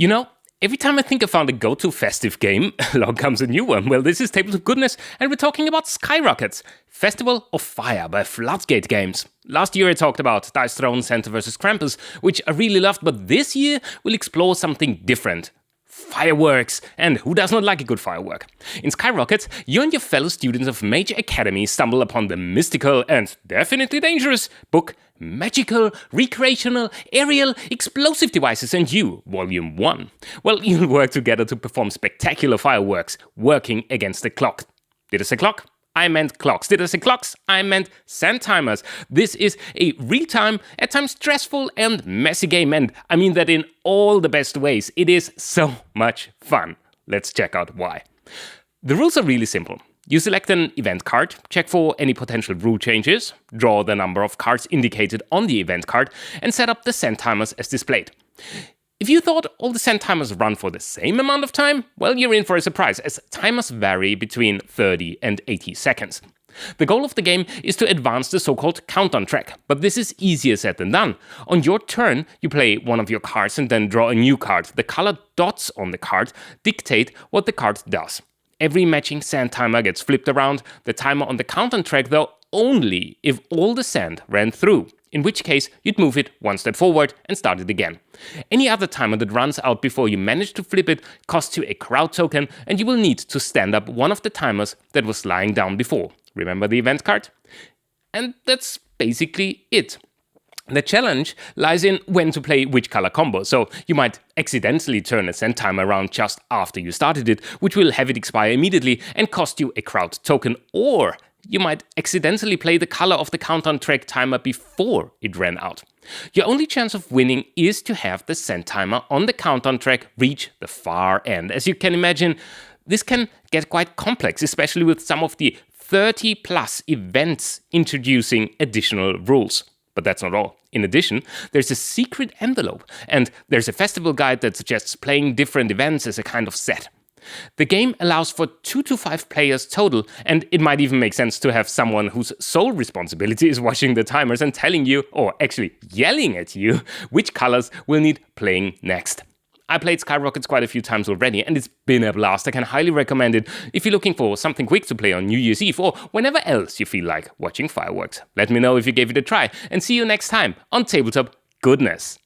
You know, every time I think I found a go-to festive game, along comes a new one. Well, this is Tabletop Goodness, and we're talking about Skyrockets, Festival of Fire by Floodgate Games. Last year I talked about Dice Throne Santa vs. Krampus, which I really loved, but this year we'll explore something different. Fireworks! And who does not like a good firework? In Skyrockets, you and your fellow students of Major Academy stumble upon the mystical and definitely dangerous book Magical, Recreational, Aerial, Explosive Devices and You, Volume 1. Well, you'll work together to perform spectacular fireworks, working against the clock. Did I say clock? I meant clocks. Did I say clocks? I meant sand timers. This is a real-time, at times stressful and messy game, and I mean that in all the best ways. It is so much fun. Let's check out why. The rules are really simple. You select an event card, check for any potential rule changes, draw the number of cards indicated on the event card, and set up the sand timers as displayed. If you thought all the sand timers run for the same amount of time, well, you're in for a surprise, as timers vary between 30 and 80 seconds. The goal of the game is to advance the so-called countdown track, but this is easier said than done. On your turn, you play one of your cards and then draw a new card. The colored dots on the card dictate what the card does. Every matching sand timer gets flipped around, the timer on the countdown track though only if all the sand ran through, in which case you'd move it one step forward and start it again. Any other timer that runs out before you manage to flip it costs you a crowd token, and you will need to stand up one of the timers that was lying down before. Remember the event card? And that's basically it. The challenge lies in when to play which color combo, so you might accidentally turn a sand timer around just after you started it, which will have it expire immediately and cost you a crowd token, or you might accidentally play the color of the countdown track timer before it ran out. Your only chance of winning is to have the sand timer on the countdown track reach the far end. As you can imagine, this can get quite complex, especially with some of the 30 plus events introducing additional rules. But that's not all. In addition, there's a secret envelope, and there's a festival guide that suggests playing different events as a kind of set. The game allows for 2 to 5 players total, and it might even make sense to have someone whose sole responsibility is watching the timers and telling you, or actually yelling at you, which colors will need playing next. I played Skyrockets quite a few times already, and it's been a blast. I can highly recommend it if you're looking for something quick to play on New Year's Eve or whenever else you feel like watching fireworks. Let me know if you gave it a try, and see you next time on Tabletop Goodness.